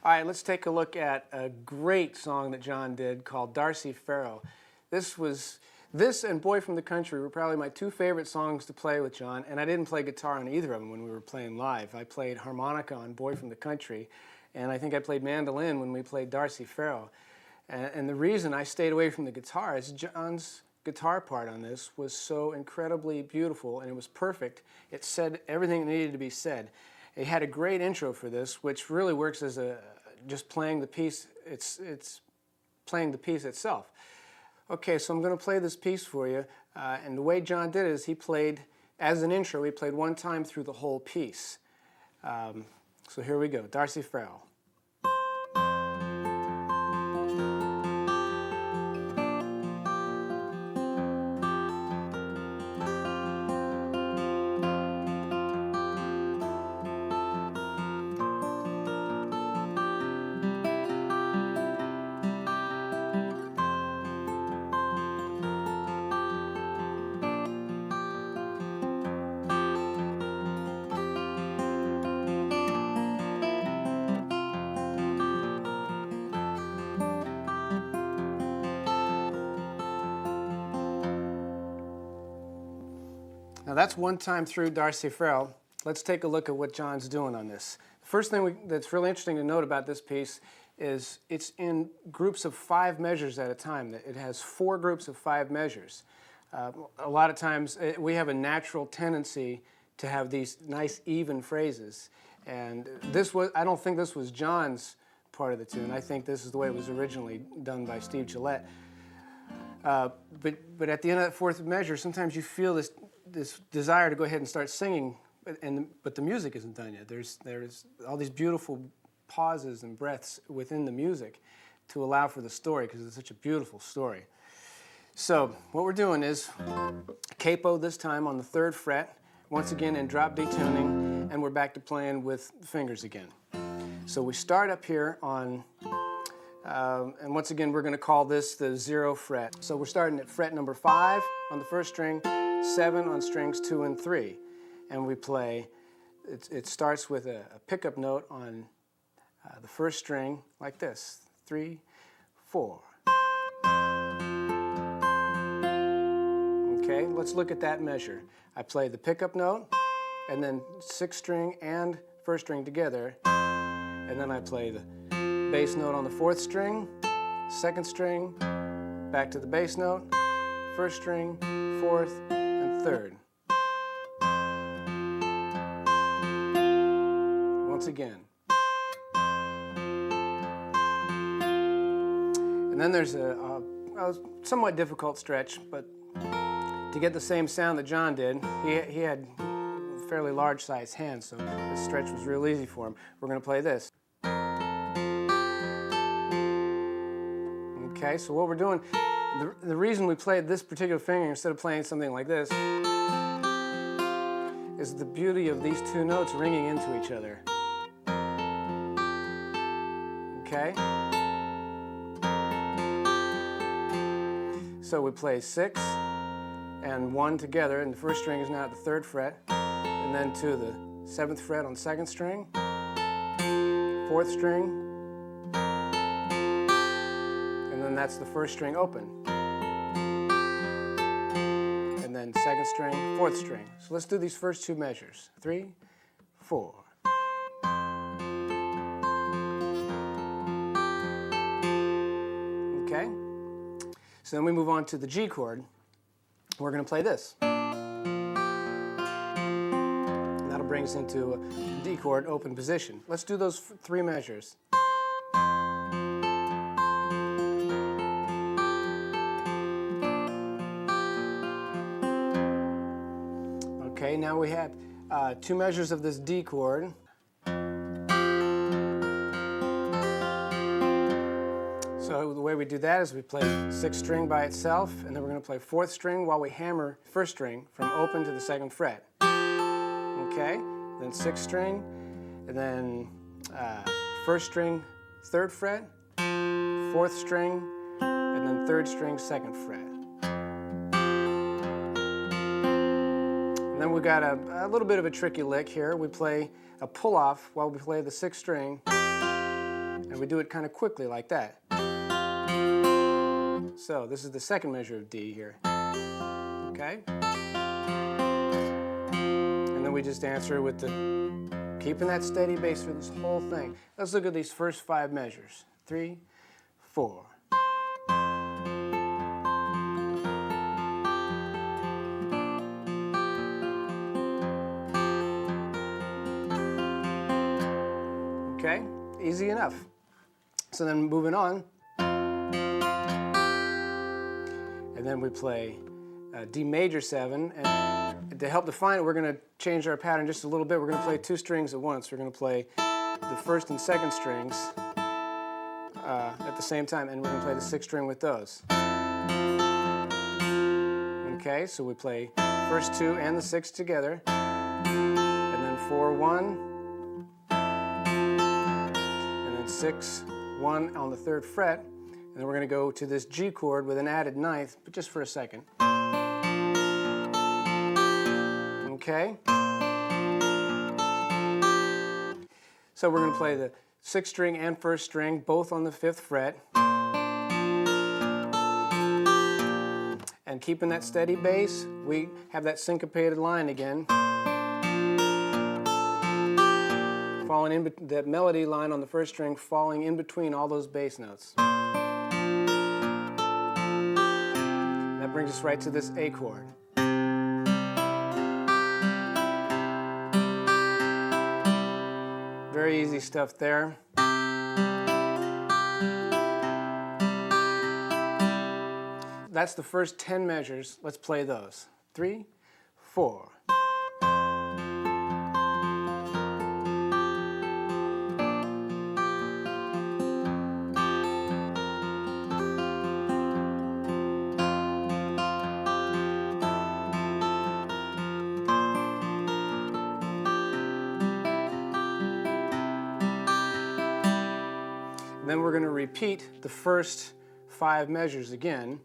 All right, let's take a look at a great song that John did called Darcy Farrow. This and Boy from the Country were probably my two favorite songs to play with John, and I didn't play guitar on either of them when we were playing live. I played harmonica on Boy from the Country, and I think I played mandolin when we played Darcy Farrow. And the reason I stayed away from the guitar is John's guitar part on this was so incredibly beautiful, and it was perfect. It said everything that needed to be said. It had a great intro for this, which really works as just playing the piece. It's playing the piece itself. Okay, so I'm going to play this piece for you, and the way John did it is he played, as an intro, he played one time through the whole piece. So here we go, Darcy Farrow. Now that's one time through Darcy Farrow. Let's take a look at what John's doing on this. The first thing that's really interesting to note about this piece is it's in groups of 5 measures at a time. It has 4 groups of 5 measures. A lot of times we have a natural tendency to have these nice even phrases. And I don't think this was John's part of the tune. I think this is the way it was originally done by Steve Gillette. But at the end of that 4th measure, sometimes you feel this desire to go ahead and start singing, but the music isn't done yet. There's all these beautiful pauses and breaths within the music to allow for the story, because it's such a beautiful story. So what we're doing is capo this time on the 3rd fret, once again in drop D tuning, and we're back to playing with fingers again. So we start up here on, and once again we're going to call this the 0th fret. So we're starting at fret number 5 on the 1st string, 7 on strings 2 and 3, and we play. It starts with a pickup note on the 1st string like this: 3, 4. Okay, let's look at that measure. I play the pickup note, and then 6th string and 1st string together, and then I play the bass note on the 4th string, 2nd string, back to the bass note, 1st string, 4th, and 3rd. Once again. And then there's a somewhat difficult stretch, but to get the same sound that John did, he had fairly large sized hands, so the stretch was real easy for him. We're going to play this. Okay, so what we're doing, the reason we played this particular finger instead of playing something like this is the beauty of these 2 notes ringing into each other. Okay? So we play 6 and 1 together, and the 1st string is now at the 3rd fret, and then to the 7th fret on 2nd string, 4th string, and then that's the 1st string open, and then 2nd string, 4th string. So let's do these first 2 measures: 3, 4. Okay? So then we move on to the G chord. We're going to play this. And that'll bring us into a D chord open position. Let's do those 3 measures. Okay, now we have 2 measures of this D chord. So the way we do that is we play 6th string by itself, and then we're going to play 4th string while we hammer 1st string from open to the 2nd fret. Okay, then 6th string, and then 1st string, 3rd fret, 4th string, and then 3rd string, 2nd fret. And then we got a little bit of a tricky lick here. We play a pull-off while we play the 6th string, And we do it kind of quickly like that. So this is the second measure of D here. Okay? And then we just answer with the keeping that steady bass through this whole thing. Let's look at these first 5 measures. 3, 4. Okay, easy enough. So then moving on, and then we play D major 7, and to help define it, we're going to change our pattern just a little bit. We're going to play 2 strings at once. We're going to play the first and second strings at the same time, and we're going to play the 6th string with those. Okay, so we play first 2 and the 6th together, and then 4, 1, and then 6, 1 on the 3rd fret, and then we're going to go to this G chord with an added 9th, but just for a second. Okay? So we're going to play the 6th string and 1st string, both on the 5th fret. And keeping that steady bass, we have that syncopated line again. Falling in that melody line on the 1st string, falling in between all those bass notes. And that brings us right to this A chord. Very easy stuff there. That's the first 10 measures. Let's play those. 3, 4. And then we're going to repeat the first 5 measures again.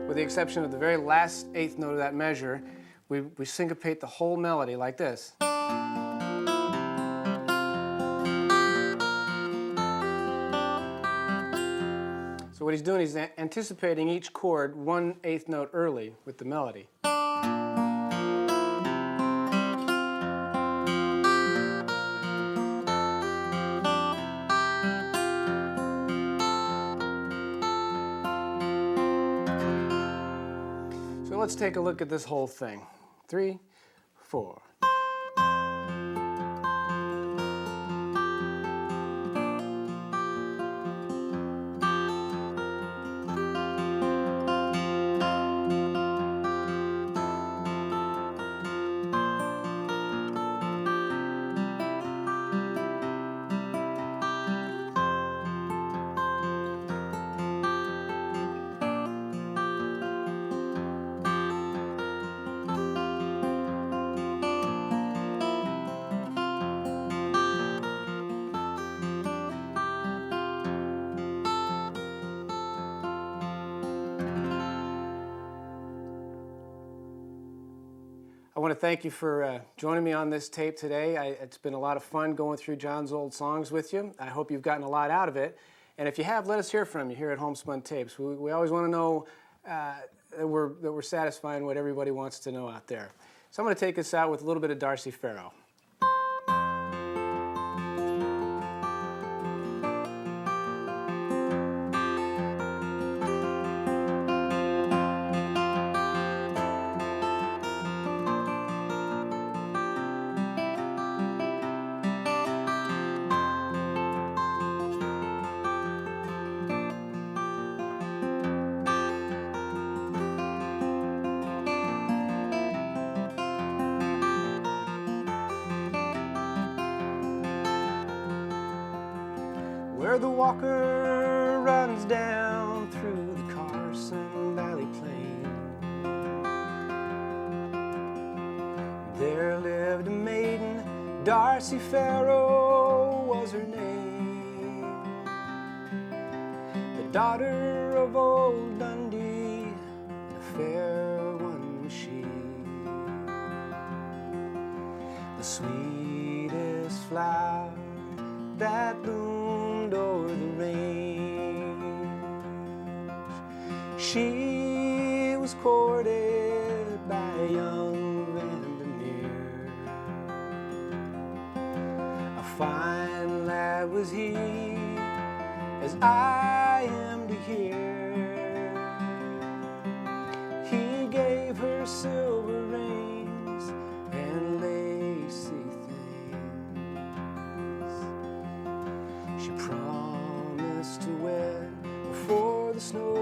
With the exception of the very last 8th note of that measure, we syncopate the whole melody like this. So what he's doing is anticipating each chord 1/8 note early with the melody. So let's take a look at this whole thing. 3, 4. I want to thank you for joining me on this tape today. It's been a lot of fun going through John's old songs with you. I hope you've gotten a lot out of it. And if you have, let us hear from you here at Homespun Tapes. We always want to know that we're satisfying what everybody wants to know out there. So I'm going to take us out with a little bit of Darcy Farrow. Where the Walker runs down through the Carson Valley Plain, there lived a maiden, Darcy Farrow was her name, the daughter of old Dundee, a fair sweetest flower that bloomed o'er the range. She was courted by a young Vandermeer. A fine lad was he, as I am to hear. He gave her silver rings and lacy things. She promised to wed before the snow